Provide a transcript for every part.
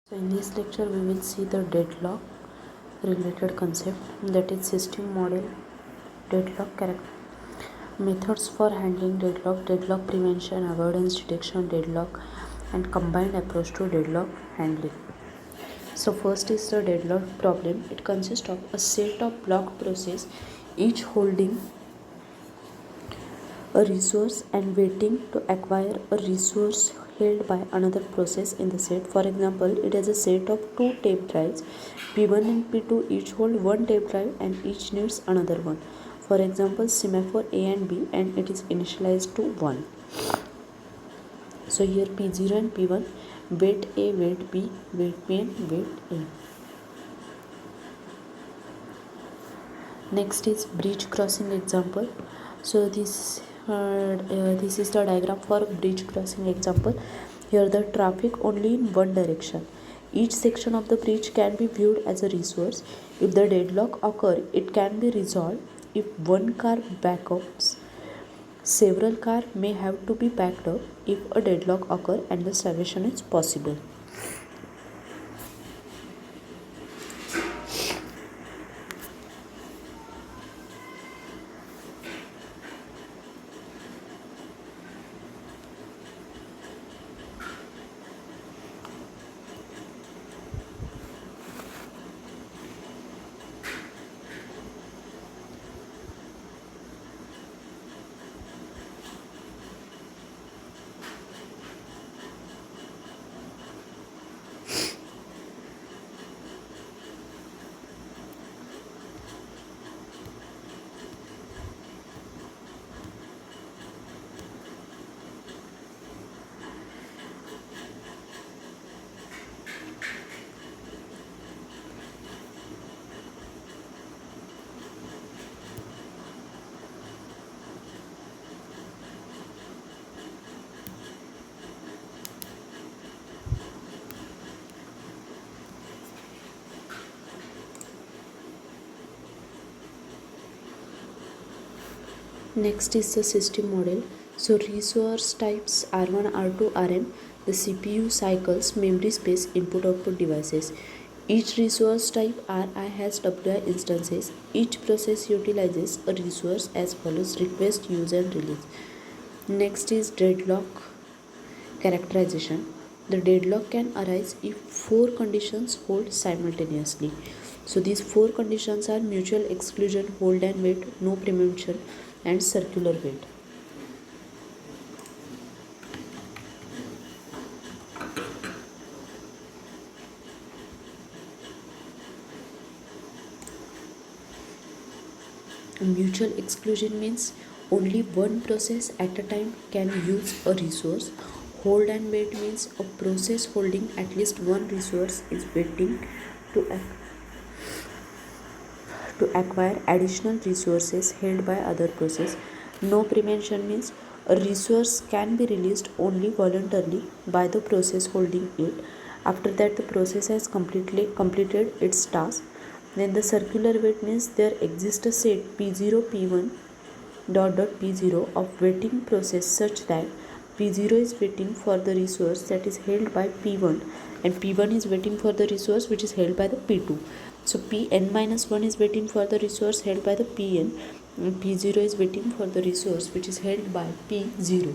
So in this lecture we will see the deadlock related concept, that is system model, deadlock character, methods for handling deadlock, deadlock prevention, avoidance, detection, deadlock, and combined approach to deadlock handling. So first is the deadlock problem. It consists of a set of blocked process, each holding a resource and waiting to acquire a resource held by another process in the set. For example, it has a set of two tape drives. P1 and P2 each hold one tape drive and each needs another one. For example, semaphore A and B, and it is initialized to 1. So here P0 and P1, wait A, wait B, wait B, and wait A. Next is bridge crossing example. So this is the diagram for bridge crossing example. Here the traffic only in one direction. Each section of the bridge can be viewed as a resource. If the deadlock occur, it can be resolved. If one car backups, several cars may have to be backed up if a deadlock occur and the salvation is possible. Next is the system model. So resource types R1, R2, Rm, the CPU cycles, memory space, input output devices. Each resource type Ri has Wi instances. Each process utilizes a resource as follows: request, use, and release. Next is deadlock characterization. The deadlock can arise if four conditions hold simultaneously. So these four conditions are mutual exclusion, hold and wait, no preemption, and circular wait. Mutual exclusion means only one process at a time can use a resource. Hold and wait means a process holding at least one resource is waiting to acquire additional resources held by other process. No preemption means a resource can be released only voluntarily by the process holding it after that the process has completed its task. Then the circular wait means there exists a set P0 P1 P0 of waiting process such that P0 is waiting for the resource that is held by P1 and P1 is waiting for the resource which is held by the P2. So Pn minus 1 is waiting for the resource held by the Pn and P0 is waiting for the resource which is held by P0.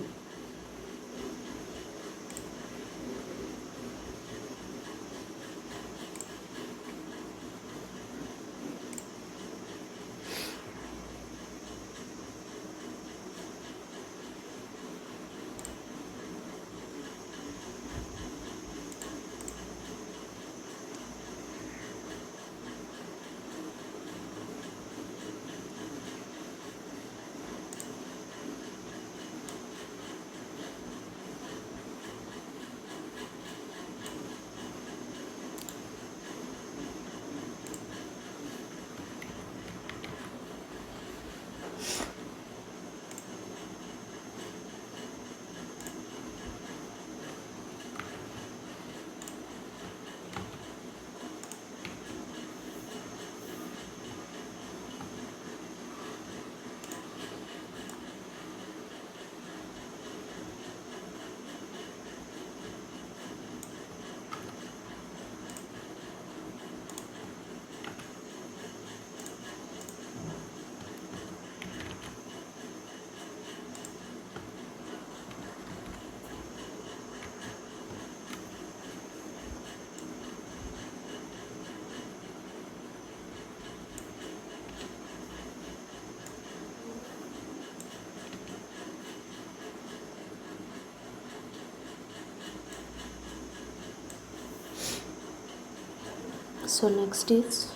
So next is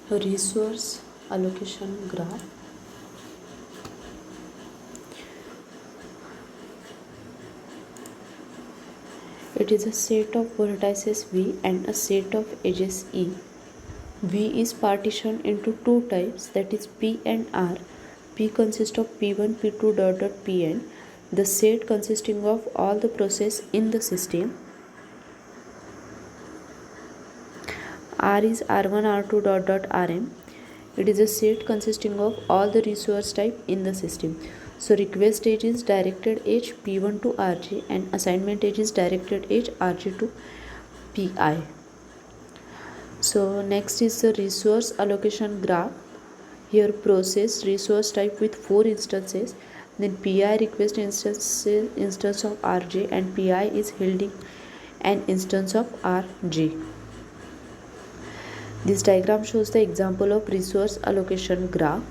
resource allocation graph. It is a set of vertices V and a set of edges E. V is partitioned into two types, that is P and R. P consists of P1, P2 dot dot Pn, the set consisting of all the process in the system. R is R1, R2 dot dot Rm. It is a set consisting of all the resource type in the system. So request edge is directed edge P1 to Rj and assignment edge is directed edge Rj to Pi. So next is the resource allocation graph. Here process resource type with 4 instances, then Pi request instance of Rj and Pi is holding an instance of Rj. This diagram shows the example of resource allocation graph.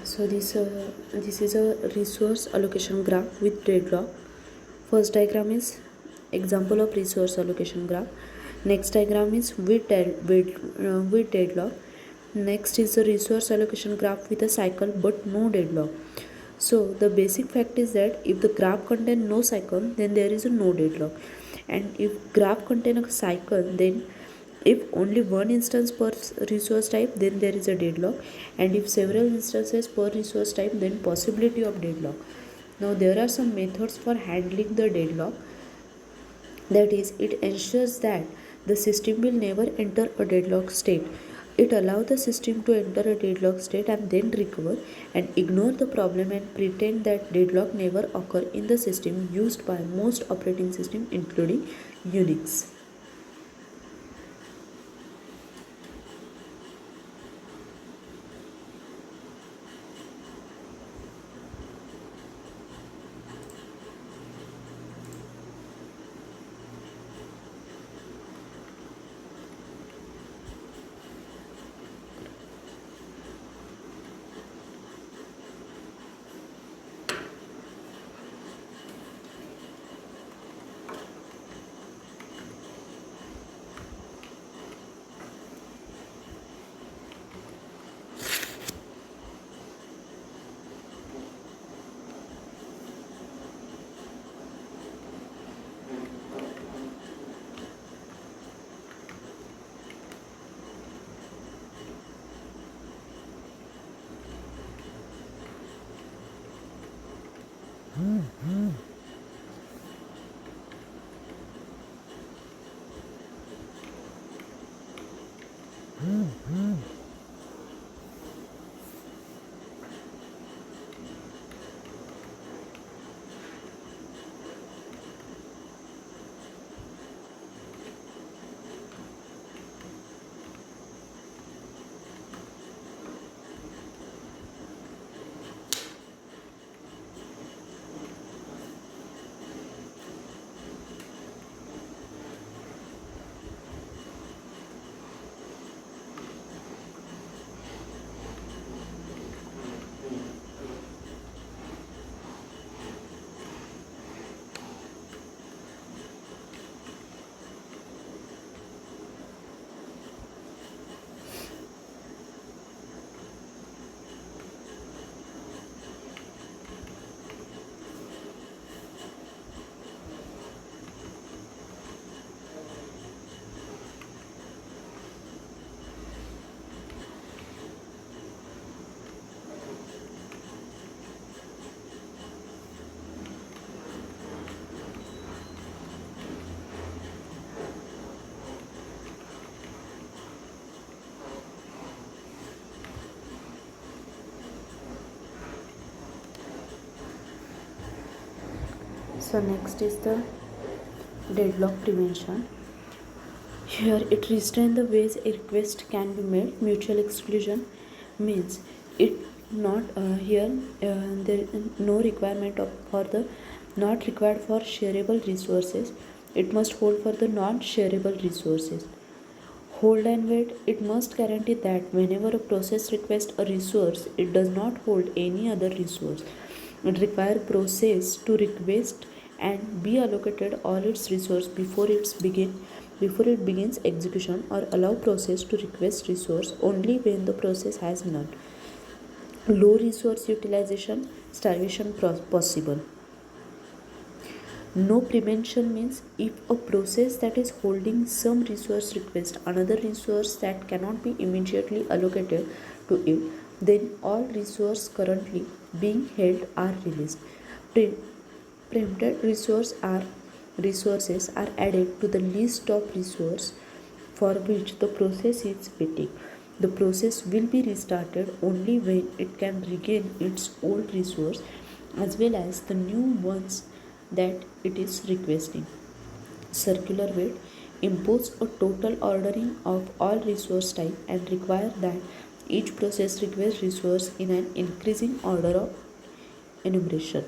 So this is a resource allocation graph with deadlock. First diagram is example of resource allocation graph. Next diagram is with deadlock. Next is the resource allocation graph with a cycle but no deadlock. So the basic fact is that if the graph contains no cycle, then there is a no deadlock, and if graph contains a cycle, then if only one instance per resource type, then there is a deadlock, and if several instances per resource type, then possibility of deadlock. Now there are some methods for handling the deadlock. That is, it ensures that the system will never enter a deadlock state. It allows the system to enter a deadlock state and then recover and ignore the problem and pretend that deadlock never occur in the system used by most operating systems including Unix. So next is the deadlock prevention. Here it restrains the ways a request can be made. Mutual exclusion means it not here there is no requirement for the not required for shareable resources. It must hold for the non-shareable resources. Hold and wait. It must guarantee that whenever a process requests a resource, it does not hold any other resource. It requires process to request and be allocated all its resource before it begins execution, or allow process to request resource only when the process has none. Low resource utilization, starvation possible. No prevention means if a process that is holding some resource request another resource that cannot be immediately allocated to it, then all resources currently being held are released. Preempted resources are added to the list of resources for which the process is waiting. The process will be restarted only when it can regain its old resource as well as the new ones that it is requesting. Circular wait impose a total ordering of all resource type and require that each process request resource in an increasing order of enumeration.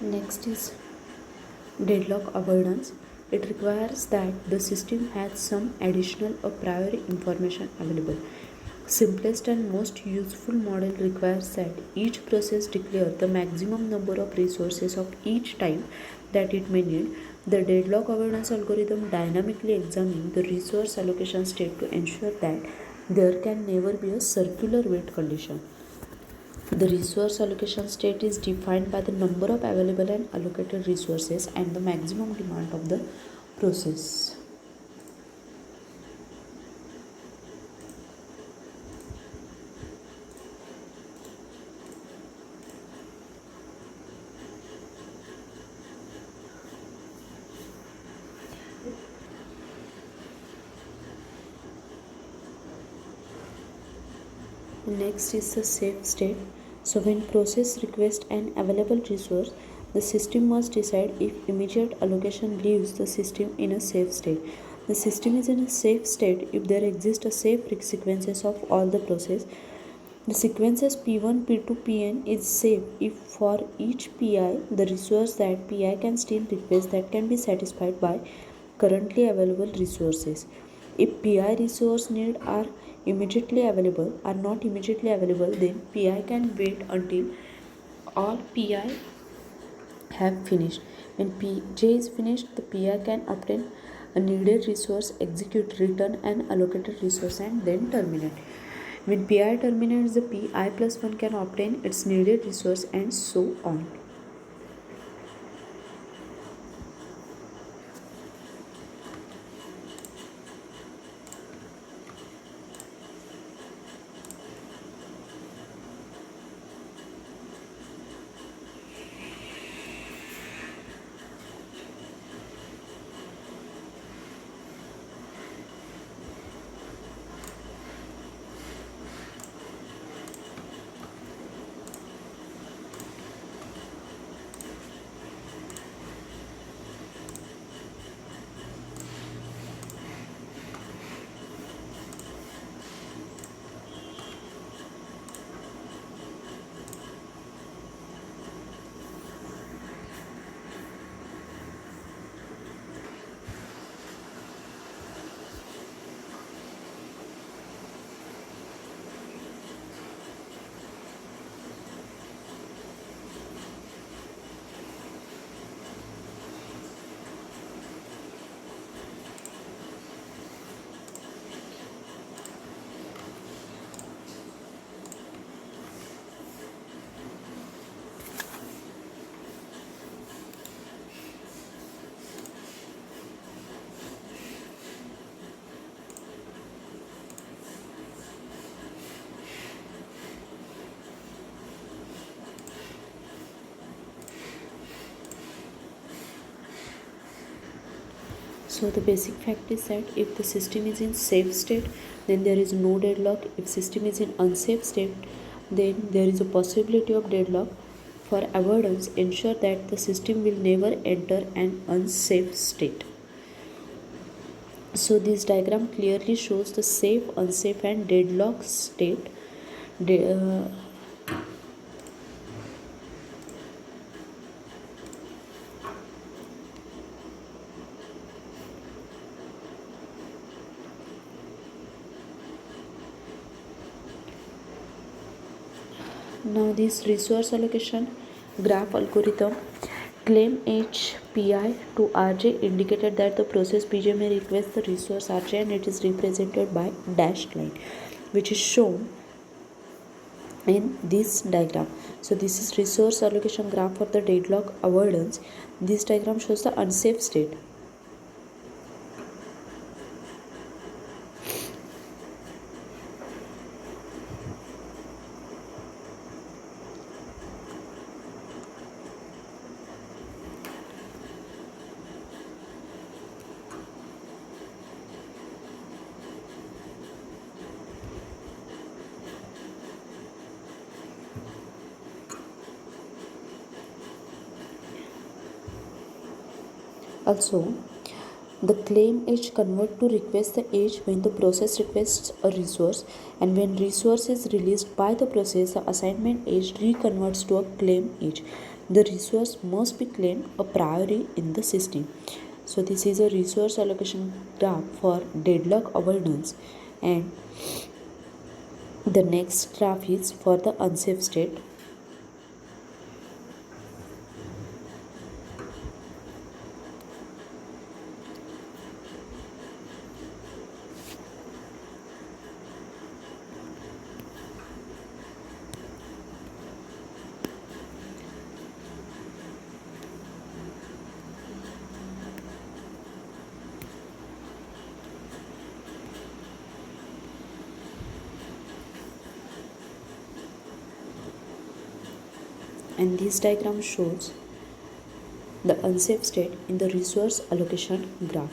Next is deadlock avoidance. It requires that the system has some additional or prior information available. Simplest and most useful model requires that each process declare the maximum number of resources of each type that it may need. The deadlock avoidance algorithm dynamically examines the resource allocation state to ensure that there can never be a circular wait condition. The resource allocation state is defined by the number of available and allocated resources and the maximum demand of the process. Next is the safe state. So when process requests an available resource, the system must decide if immediate allocation leaves the system in a safe state. The system is in a safe state if there exists a safe sequences of all the process. The sequences P1, P2, Pn is safe if for each Pi the resource that Pi can still request that can be satisfied by currently available resources. If Pi resource need are not immediately available, then Pi can wait until all Pi have finished. When Pj is finished, the Pi can obtain a needed resource, execute, return an allocated resource and then terminate. When Pi terminates, the Pi plus 1 can obtain its needed resource and so on. So the basic fact is that if the system is in safe state, then there is no deadlock. If system is in unsafe state, then there is a possibility of deadlock. For avoidance, ensure that the system will never enter an unsafe state. So this diagram clearly shows the safe, unsafe and deadlock state. Now this resource allocation graph algorithm, claim HPI to RJ indicated that the process PJ may request the resource RJ and it is represented by dashed line, which is shown in this diagram. So this is resource allocation graph for the deadlock avoidance. This diagram shows the unsafe state. Also, the claim age convert to request the age when the process requests a resource, and when resource is released by the process, the assignment age reconverts to a claim age. The resource must be claimed a priori in the system. So this is a resource allocation graph for deadlock avoidance, and the next graph is for the unsafe state. And this diagram shows the unsafe state in the resource allocation graph.